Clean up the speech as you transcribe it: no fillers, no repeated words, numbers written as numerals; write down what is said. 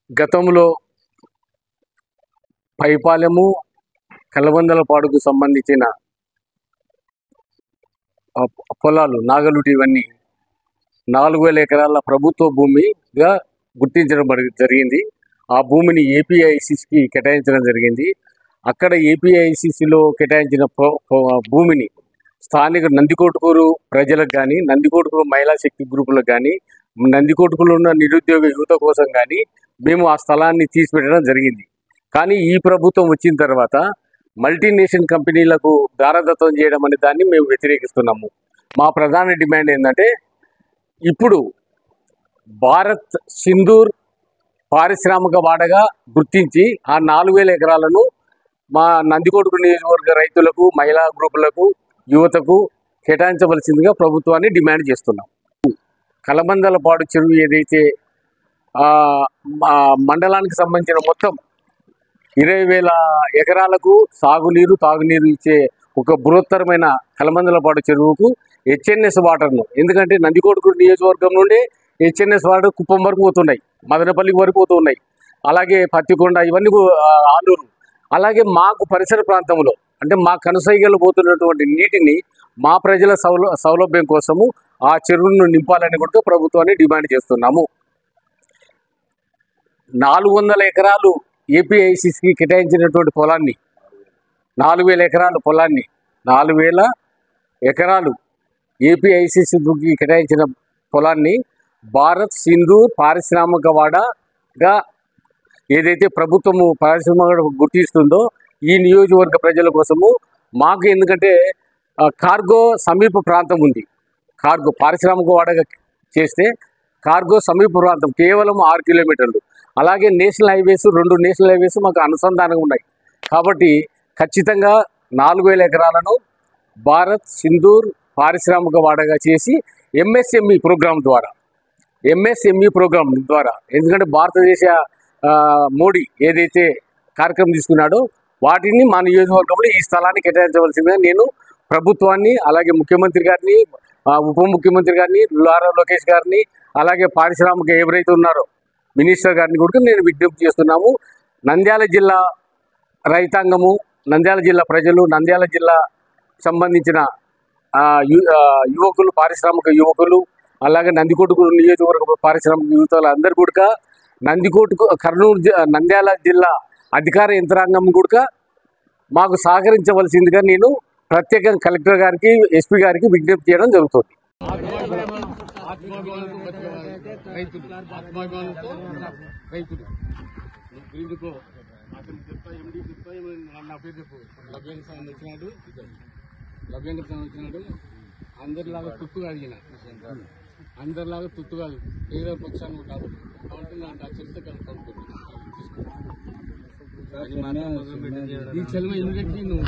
గతంలో పైపాలెము కలబందలపాడుకు సంబంధించిన పొలాలు నాగలుటి ఇవన్నీ 4000 ఎకరాల ప్రభుత్వ భూమిగా గుర్తించడం జరిగింది. ఆ భూమిని ఏపీఐసిసికి కేటాయించడం జరిగింది. అక్కడ ఏపీఐసిసిలో కేటాయించిన భూమిని స్థానిక నందికొట్కూరు ప్రజలకు కానీ, నందికొట్కూరు మహిళా శక్తి గ్రూపులకు కానీ, నందికొట్కూరులో ఉన్న నిరుద్యోగ యువత కోసం కానీ మేము ఆ స్థలాన్ని తీసిపెట్టడం జరిగింది. కానీ ఈ ప్రభుత్వం వచ్చిన తర్వాత మల్టీనేషనల్ కంపెనీలకు దారదత్తం చేయడం అనే దాన్ని మేము వ్యతిరేకిస్తున్నాము. మా ప్రధాన డిమాండ్ ఏంటంటే, ఇప్పుడు భారత్ సింధూర్ పారిశ్రామిక వాడగా గుర్తించి ఆ 4000 ఎకరాలను మా నందికొట్కూరు నియోజకవర్గ రైతులకు, మహిళా గ్రూపులకు, యువతకు కేటాయించవలసిందిగా ప్రభుత్వాన్ని డిమాండ్ చేస్తున్నాం. కలబందలపాడు చెరువు ఏదైతే మండలానికి సంబంధించిన మొత్తం 20,000 ఎకరాలకు సాగునీరు, తాగునీరు ఇచ్చే ఒక బృహత్తరమైన కలబందలపాడు చెరువుకు హెచ్ఎన్ఎస్ వాటర్ను, ఎందుకంటే నందికొట్కూరు నియోజకవర్గం నుండి హెచ్ఎన్ఎస్ వాటర్ కుప్పం వరకు పోతున్నాయి, మదనపల్లి వరకు పోతున్నాయి, అలాగే పత్తికొండ, ఇవన్నీ ఆలూరు, అలాగే మాకు పరిసర ప్రాంతంలో అంటే మా కనుసైగలు పోతున్నటువంటి నీటిని మా ప్రజల సౌలభ్యం కోసము ఆ చెరువును నింపాలని కూడా ప్రభుత్వాన్ని డిమాండ్ చేస్తున్నాము. 400 ఎకరాలు ఏపీఐసిసికి కేటాయించినటువంటి పొలాన్ని, 4000 ఎకరాల పొలాన్ని, 4000 ఎకరాలు ఏపీఐసిసికి కేటాయించిన పొలాన్ని భారత్ సింధూర్ పారిశ్రామిక వాడగా ఏదైతే ప్రభుత్వము పారిశ్రామిక గుర్తిస్తుందో ఈ నియోజకవర్గ ప్రజల కోసము మాకు, ఎందుకంటే కార్గో సమీప ప్రాంతం ఉంది, కార్గో పారిశ్రామిక వాడగా చేస్తే కార్గో సమీప ప్రాంతం కేవలం 6 కిలోమీటర్లు, అలాగే నేషనల్ హైవేస్ 2 నేషనల్ హైవేస్ మాకు అనుసంధానంగా ఉన్నాయి. కాబట్టి ఖచ్చితంగా 4000 ఎకరాలను భారత్ సింధూర్ పారిశ్రామిక వాడగా చేసి ఎంఎస్ఎంఈ ప్రోగ్రాం ద్వారా ఎందుకంటే భారతదేశ మోడీ ఏదైతే కార్యక్రమం తీసుకున్నాడో వాటిని మా నియోజకవర్గంలో ఈ స్థలాన్ని కేటాయించవలసిందిగా నేను ప్రభుత్వాన్ని, అలాగే ముఖ్యమంత్రి గారిని, ఉప ముఖ్యమంత్రి గారిని, నారా లోకేష్ గారిని, అలాగే పారిశ్రామిక ఎవరైతే ఉన్నారో మినిస్టర్ గారిని కూడా నేను విజ్ఞప్తి చేస్తున్నాము. నంద్యాల జిల్లా రైతాంగము, నంద్యాల జిల్లా ప్రజలు, నంద్యాల జిల్లా సంబంధించిన యువకులు, పారిశ్రామిక యువకులు, అలాగే నందికొట్కూరు నియోజకవర్గ పారిశ్రామిక యువతలు అందరు కూడా నంద్యాల జిల్లా అధికార యంత్రాంగం కూడా మాకు సహకరించవలసిందిగా నేను ప్రత్యేకంగా కలెక్టర్ గారికి, ఎస్పీ గారికి విజ్ఞప్తి చేయడం జరుగుతుంది. అందరిలాగా తుత్తు అడిగిన, అందరిలాగా తుత్తు కాదు, ఏదో పక్షాన్ని కాబట్టి నాకు చెప్తే ఈ చలమ ఎందుకంటే నువ్వు